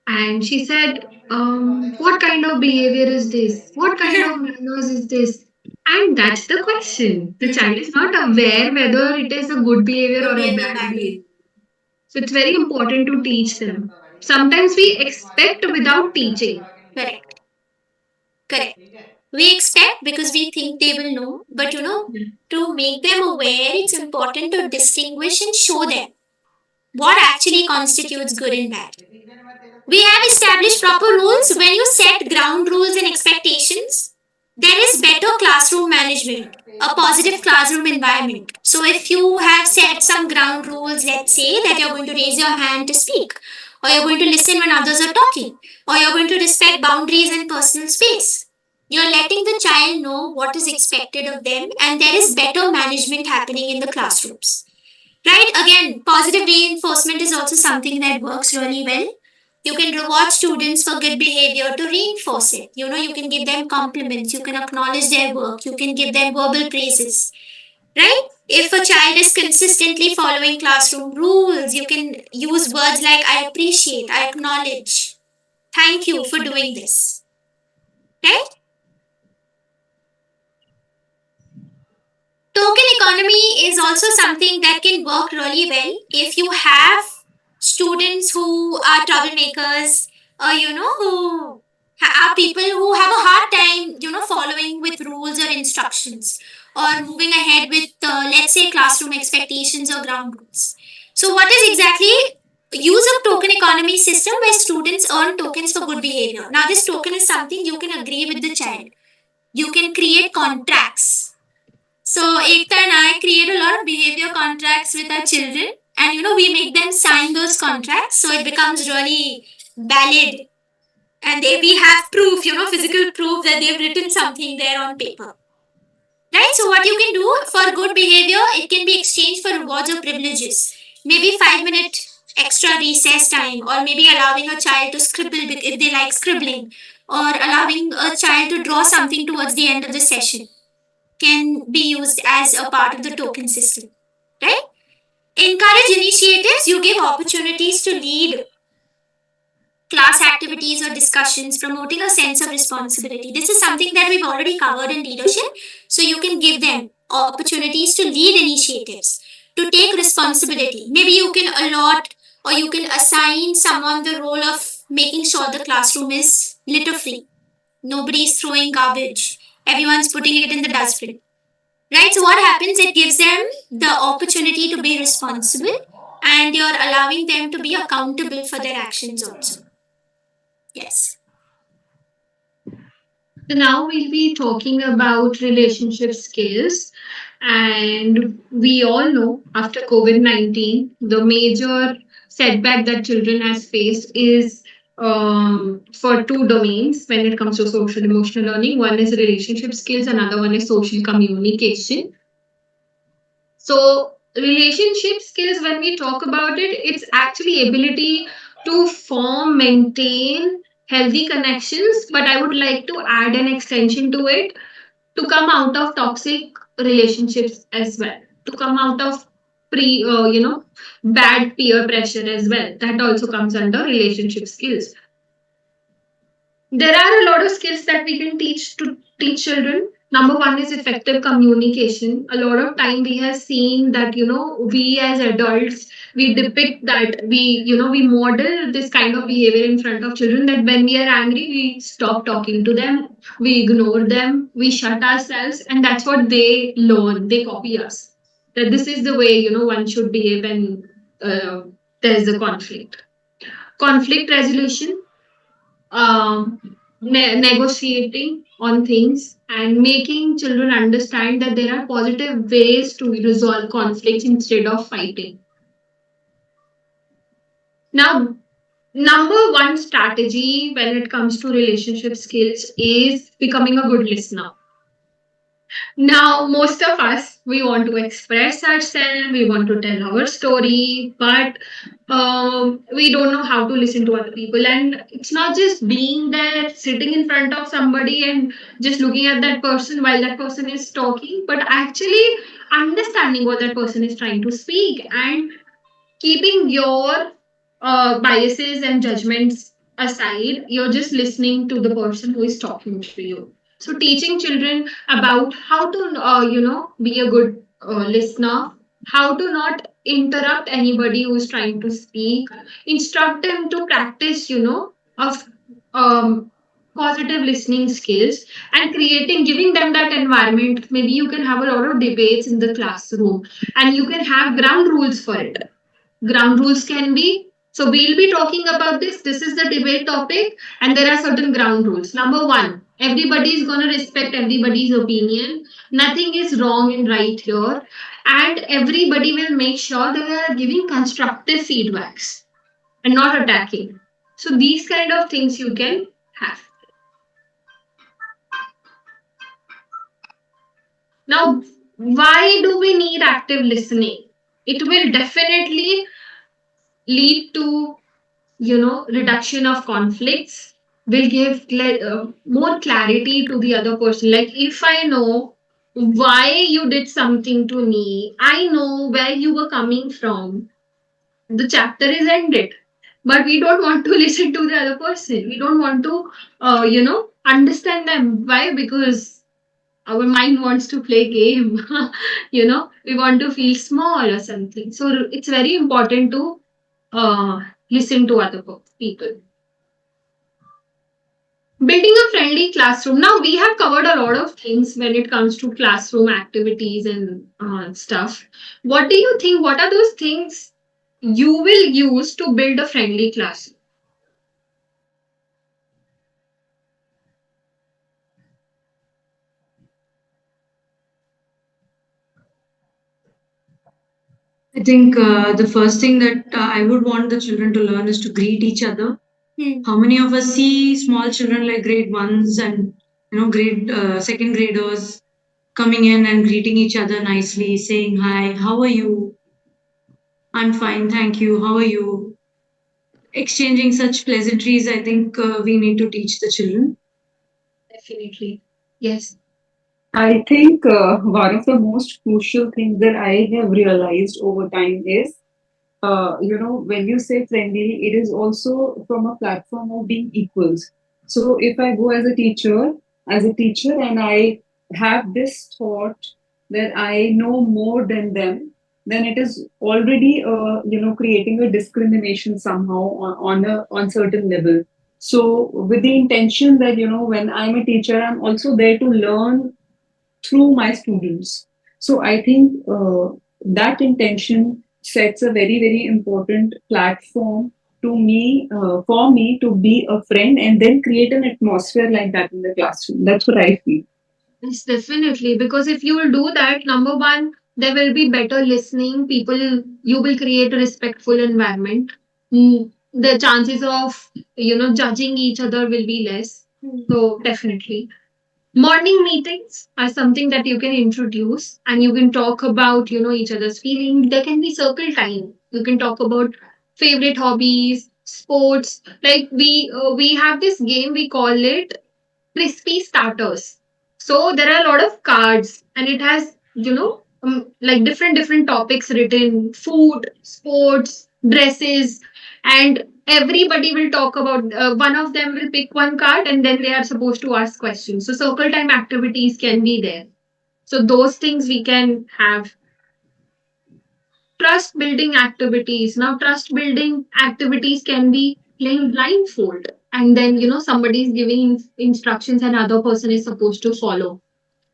and she said, "What kind of behavior is this? What kind of manners is this?" And that's the question. The child is not aware whether it is a good behavior Good or a behavior, bad bad behavior. behavior. So it's very important to teach them. Sometimes we expect without teaching. Correct. Correct. We expect because we think they will know, but to make them aware, it's important to distinguish and show them what actually constitutes good and bad. We have established proper rules. When you set ground rules and expectations, there is better classroom management, a positive classroom environment. So, if you have set some ground rules, let's say that you're going to raise your hand to speak, or you're going to listen when others are talking, or you're going to respect boundaries and personal space, you're letting the child know what is expected of them, and there is better management happening in the classrooms. Right? Again, positive reinforcement is also something that works really well. You can reward students for good behavior to reinforce it. You can give them compliments, you can acknowledge their work, you can give them verbal praises. Right? If a child is consistently following classroom rules, you can use words like I appreciate, I acknowledge, thank you for doing this. Right? Token economy is also something that can work really well if you have students who are troublemakers, or who are people who have a hard time following with rules or instructions, or moving ahead with let's say classroom expectations or ground rules. So what is exactly use of token economy system where students earn tokens for good behavior? Now this token is something you can agree with the child. You can create contracts. So Ekta and I create a lot of behavior contracts with our children, and we make them sign those contracts so it becomes really valid, and we have proof, physical proof that they've written something there on paper. Right? So what you can do for good behavior, it can be exchanged for rewards or privileges. Maybe 5 minute extra recess time, or maybe allowing a child to scribble if they like scribbling, or allowing a child to draw something towards the end of the session can be used as a part of the token system. Right? Encourage initiatives. You give opportunities to lead class activities or discussions, promoting a sense of responsibility. This is something that we've already covered in leadership. So you can give them opportunities to lead initiatives, to take responsibility. Maybe you can allot or you can assign someone the role of making sure the classroom is litter free. Nobody's throwing garbage. Everyone's putting it in the dustbin. Right? So what happens? It gives them the opportunity to be responsible and you're allowing them to be accountable for their actions also. Yes. So now we'll be talking about relationship skills. And we all know after COVID-19, the major setback that children has faced is for two domains when it comes to social emotional learning. One is relationship skills, another one is social communication. So relationship skills, when we talk about it, it's actually ability to form, maintain healthy connections. But I would like to add an extension to it, to come out of toxic relationships as well, to come out of bad peer pressure as well. That also comes under relationship skills. There are a lot of skills that we can teach children. Number one is effective communication. A lot of time we have seen that, we as adults, we depict that, we model this kind of behavior in front of children, that when we are angry we stop talking to them, we ignore them, we shut ourselves, and that's what they learn, they copy us, that this is the way one should behave when uh, there's a conflict resolution, negotiating on things, and making children understand that there are positive ways to resolve conflicts instead of fighting. Now, number one strategy when it comes to relationship skills is becoming a good listener. Now, most of us, we want to express ourselves, we want to tell our story, but we don't know how to listen to other people. And it's not just being there, sitting in front of somebody and just looking at that person while that person is talking, but actually understanding what that person is trying to speak and keeping your biases and judgments aside. You're just listening to the person who is talking to you. So teaching children about how to be a good listener, how to not interrupt anybody who is trying to speak, instruct them to practice of um, positive listening skills, and creating, giving them that environment. Maybe you can have a lot of debates in the classroom and you can have ground rules for it. Ground rules can be, so we'll be talking about this. This is the debate topic, and there are certain ground rules. Number one, everybody is going to respect everybody's opinion. Nothing is wrong and right here. And everybody will make sure that they are giving constructive feedbacks and not attacking. So these kind of things you can have. Now, why do we need active listening? It will definitely lead to reduction of conflicts, will give more clarity to the other person. Like, if I know why you did something to me, I know where you were coming from, the chapter is ended. But we don't want to listen to the other person, we don't want to understand them. Why? Because our mind wants to play game. We want to feel small or something. So it's very important to listen to other people. Building a friendly classroom. Now, we have covered a lot of things when it comes to classroom activities and stuff. What do you think? What are those things you will use to build a friendly classroom? I think the first thing that I would want the children to learn is to greet each other. How many of us see small children like grade ones and grade second graders coming in and greeting each other nicely, saying hi, how are you? I'm fine, thank you. How are you? Exchanging such pleasantries, I think we need to teach the children. Definitely. Yes. I think one of the most crucial things that I have realized over time is, when you say friendly, it is also from a platform of being equals. So if I go as a teacher, and I have this thought that I know more than them, then it is already creating a discrimination somehow on certain level. So with the intention that when I'm a teacher, I'm also there to learn through my students. So I think that intention sets a very, very important platform to me, for me to be a friend and then create an atmosphere like that in the classroom. That's what I feel. Yes, definitely. Because if you will do that, number one, there will be better listening. People, you will create a respectful environment. The chances of, judging each other will be less. So definitely. Morning meetings are something that you can introduce and you can talk about, each other's feeling. There can be circle time. You can talk about favorite hobbies, sports. Like we have this game, we call it crispy starters. So there are a lot of cards, and it has like different topics written: food, sports, dresses, and everybody will talk about. One of them will pick one card, and then they are supposed to ask questions. So circle time activities can be there. So those things we can have. Trust building activities. Now, trust building activities can be playing blindfold, and then somebody is giving instructions and other person is supposed to follow.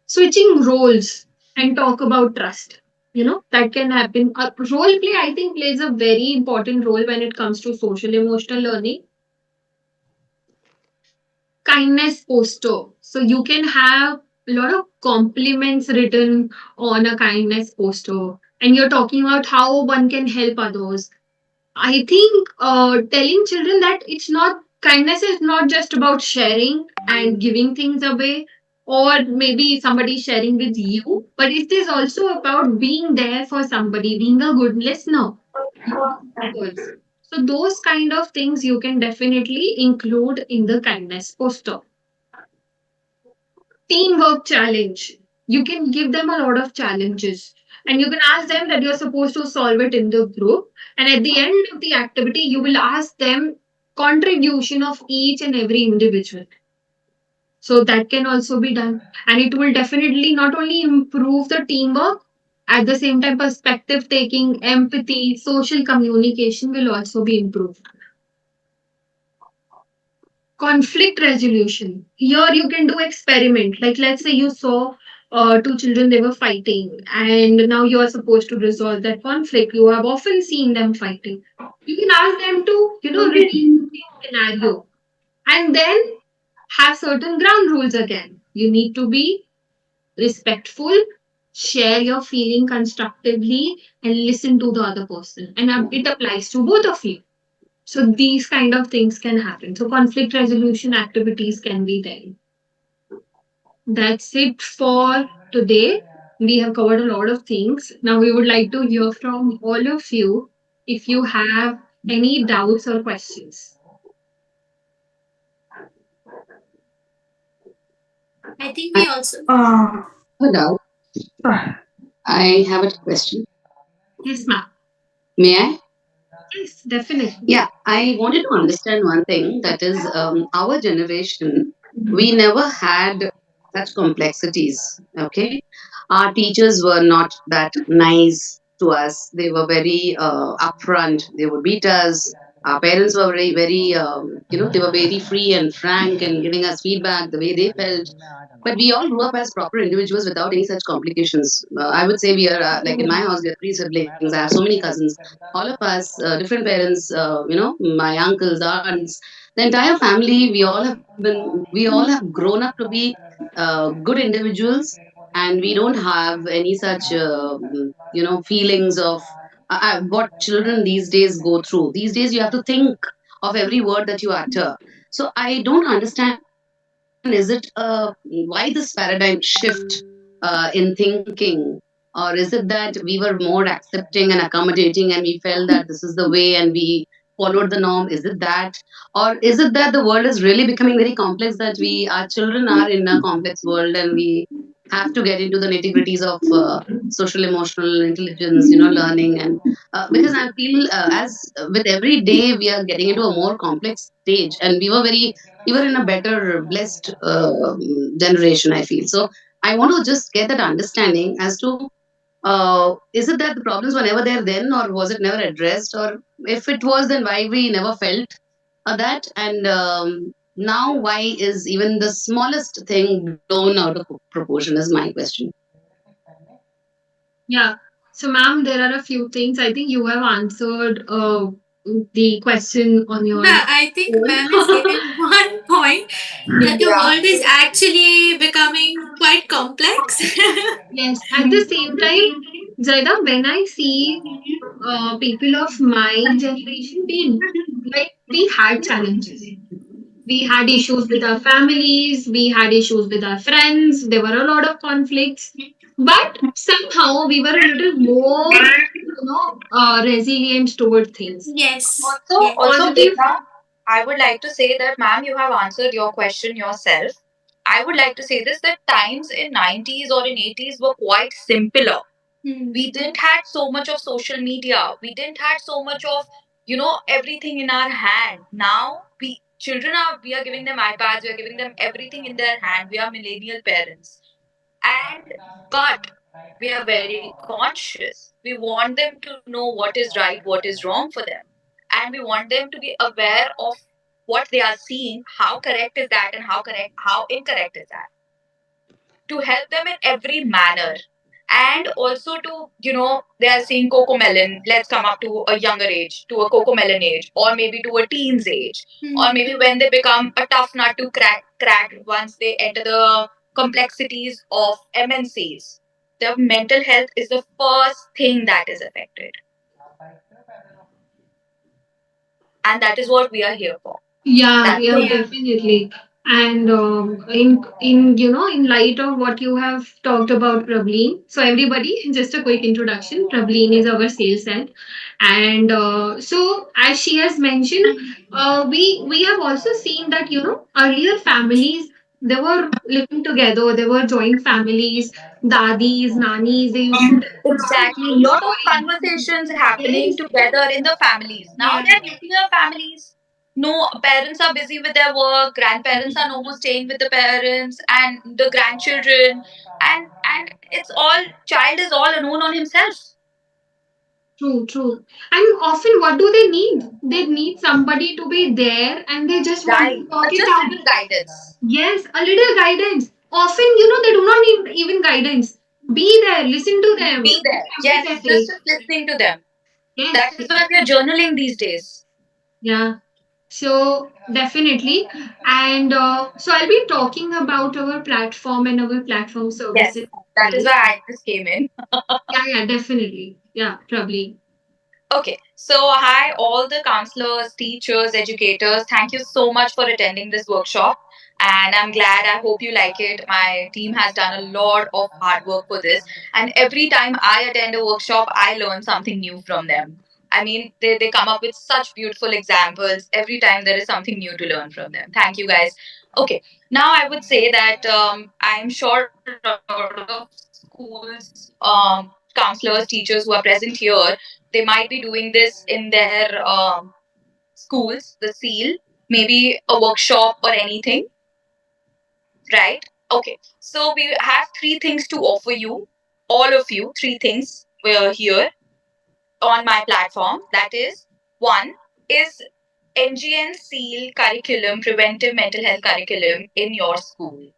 Switching roles and talk about trust. That can happen. Role play, I think, plays a very important role when it comes to social emotional learning. Kindness poster. So you can have a lot of compliments written on a kindness poster, and you're talking about how one can help others. I think telling children that it's not kindness is not just about sharing and giving things away, or maybe somebody sharing with you, but it is also about being there for somebody, being a good listener. Others. So those kind of things you can definitely include in the kindness poster. Teamwork challenge. You can give them a lot of challenges and you can ask them that you're supposed to solve it in the group. And at the end of the activity, you will ask them contribution of each and every individual. So that can also be done. And it will definitely not only improve the teamwork, at the same time, perspective taking, empathy, social communication will also be improved. Conflict resolution. Here you can do experiment. Like let's say you saw two children, they were fighting, and now you are supposed to resolve that conflict. You have often seen them fighting. You can ask them to, repeat the same scenario and then have certain ground rules again. You need to be respectful, share your feeling constructively, and listen to the other person. And it applies to both of you. So these kind of things can happen. So conflict resolution activities can be there. That's it for today. We have covered a lot of things. Now we would like to hear from all of you if you have any doubts or questions. I think we also. Uh, A doubt. I have a question. Yes, ma'am. May I? Yes, definitely. Yeah, I wanted to understand one thing that is, our generation, we never had such complexities. Okay. Our teachers were not that nice to us, they were very upfront, they would beat us. Our parents were very, very, they were very free and frank and giving us feedback the way they felt. But we all grew up as proper individuals without any such complications. I would say we are, like in my house, we are three siblings. I have so many cousins. All of us, different parents, my uncles, aunts, the entire family. We all have grown up to be good individuals, and we don't have any such, feelings of what children these days go through. These days, you have to think of every word that you utter. So I don't understand, is it why this paradigm shift in thinking, or is it that we were more accepting and accommodating and we felt that this is the way and we followed the norm? Is it that, or is it that the world is really becoming very complex, that we our children are in a complex world and we have to get into the nitty gritties of social emotional intelligence, learning, and because I feel, as with every day we are getting into a more complex stage, and we were in a better blessed generation, I feel. So I want to just get that understanding as to is it that the problems were never there then, or was it never addressed, or if it was, then why we never felt that, and now why is even the smallest thing blown out of proportion? Is my question. Yeah. So, ma'am, there are a few things. I think you have answered the question on your I think own. ma'am is giving one point that the Yeah. world is actually becoming quite complex. Yes. At the same time, Zaida, when I see people of my generation, we had challenges. We had issues with our families, we had issues with our friends, there were a lot of conflicts, but somehow we were a little more, resilient toward things. Yes. Also, Yes. Positive. Vedha, I would like to say that, ma'am, you have answered your question yourself. I would like to say this that times in 90s or in 80s were quite simpler. We didn't had so much of social media. We didn't had so much of everything in our hand. Now we are giving them iPads. We are giving them everything in their hand. We are millennial parents, and but we are very conscious. We want them to know what is right, what is wrong for them, and we want them to be aware of what they are seeing, how correct is that, and how incorrect is that, to help them in every manner. And also to, they are seeing coco melon, let's come up to a younger age, to a coco melon age, or maybe to a teens age, or maybe when they become a tough nut to crack once they enter the complexities of MNCs. Their mental health is the first thing that is affected. And that is what we are here for. Yeah, That's yeah, the definitely. And in light of what you have talked about Pravleen, so everybody, just a quick introduction. Pravleen is our sales head, and so as she has mentioned, we have also seen that earlier families, they were living together. They were joint families, dadis, nanis. They used to tell exactly. Lot of conversations happening stories. together in the families. Now Yeah. they're nuclear families. No, parents are busy with their work. Grandparents are no more staying with the parents and the grandchildren, and it's all child is all alone on himself. True, true. And often, what do they need? They need somebody to be there and they just want Right. to talk it Just out. little guidance. Yes, a little guidance. Often, they do not need even guidance. Be there, listen to them. Be there. Yes, just listening to them. Yes, That is why we are journaling these days. yeah. So, definitely. And so, I'll be talking about our platform and our platform Yes. services as That is well. why I just came in. Yeah, yeah, definitely. Yeah, probably. Okay, so hi, all the counselors, teachers, educators. Thank you so much for attending this workshop. And I'm glad, I hope you like it. My team has done a lot of hard work for this. And every time I attend a workshop, I learn something new from them. I mean, they come up with such beautiful examples. Every time there is something new to learn from them. Thank you, guys. Okay, now I would say that I'm sure a lot of schools, counselors, teachers who are present here, they might be doing this in their schools, the seal, maybe a workshop or anything, right? Okay, so we have three things to offer you, all of you, three things we're here on my platform. That is, one is NGN seal curriculum, preventive mental health curriculum in your school.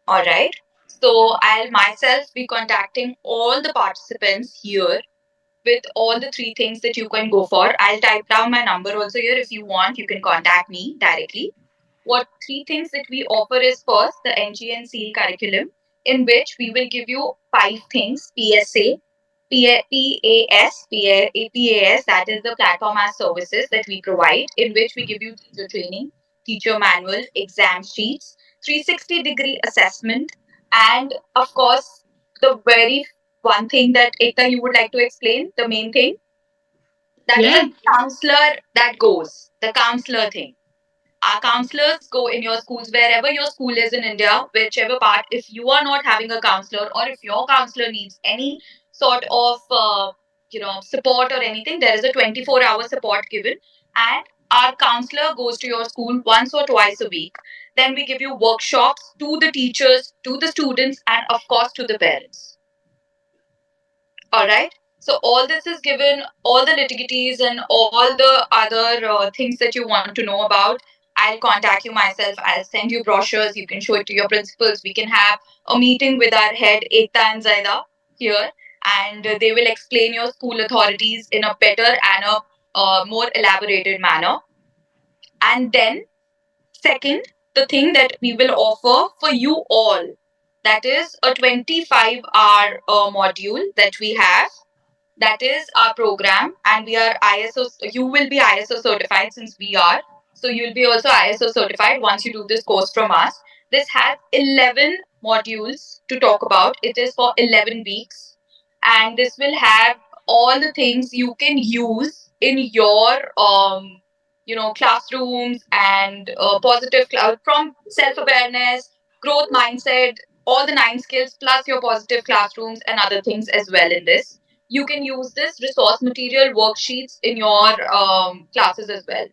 All right. So I'll myself be contacting all the participants here with all the three things that you can go for. I'll type down my number also here. If you want, you can contact me directly. What three things that we offer is, first, the NGN SEAL curriculum, in which we will give you five things: PSA, PAS, that is the platform as services that we provide, in which we give you teacher training, teacher manual, exam sheets, 360-degree assessment, and of course, the very one thing that Ekta you would like to explain, the main thing, that is Yeah. a counselor that goes, the counselor thing. Our counselors go in your schools, wherever your school is in India, whichever part. If you are not having a counselor, or if your counselor needs any sort of support or anything, there is a 24-hour support given, and our counselor goes to your school once or twice a week. Then we give you workshops to the teachers, to the students, and of course to the parents. All right. So all this is given, all the litigities and all the other things that you want to know about. I'll contact you myself. I'll send you brochures. You can show it to your principals. We can have a meeting with our head, Ekta and Zaida, here, and they will explain your school authorities in a better and a more elaborated manner. And then, second, the thing that we will offer for you all, that is a 25-hour module that we have. That is our program, and we are ISO. You will be ISO certified since we are. So you'll be also ISO certified once you do this course from us. This has 11 modules to talk about. It is for 11 weeks, and this will have all the things you can use in your classrooms, and positive from self-awareness, growth mindset, all the 9 skills plus your positive classrooms and other things as well in this. You can use this resource material worksheets in your classes as well.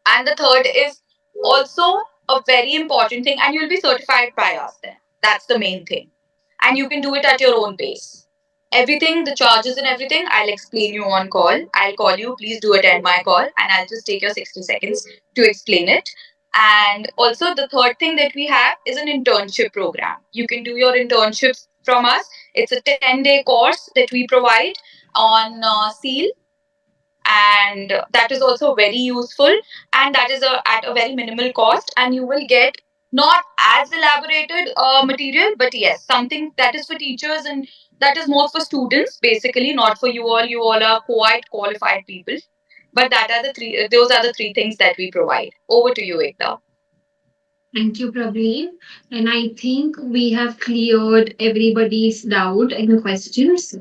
And the third is also a very important thing, and you'll be certified by us then. That's the main thing. And you can do it at your own pace. Everything, the charges and everything, I'll explain you on call. I'll call you, please do attend my call, and I'll just take your 60 seconds to explain it. And also, the third thing that we have is an internship program. You can do your internships from us. It's a 10-day course that we provide on SEAL, and that is also very useful, and that is at a very minimal cost, and you will get not as elaborated material, but yes, something that is for teachers and that is more for students, basically not for you all. You all are quite qualified people, but that are the three those are the three things that we provide. Over to you, Ekta. Thank you, Praveen. And I think we have cleared everybody's doubt and questions.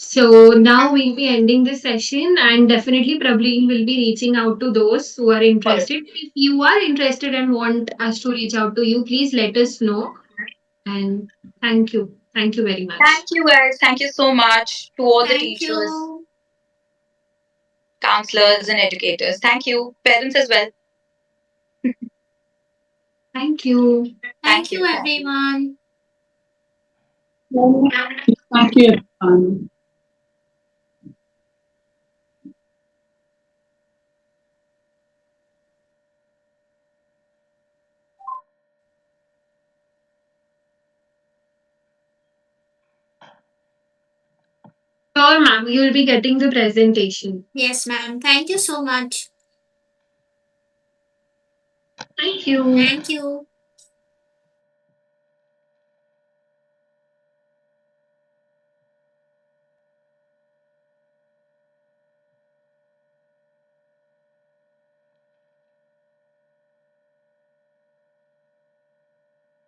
So now we'll be ending this session, and definitely Praveen will be reaching out to those who are interested. If you are interested and want us to reach out to you, please let us know. And thank you. Thank you very much. Thank you, guys. Thank you so much to all the Thank teachers, you. counselors, and educators. Thank you, parents as well. Thank you. Thank you, everyone. Thank you, everyone. Sure, ma'am. You will be getting the presentation. Yes, ma'am. Thank you so much. Thank you. Thank you.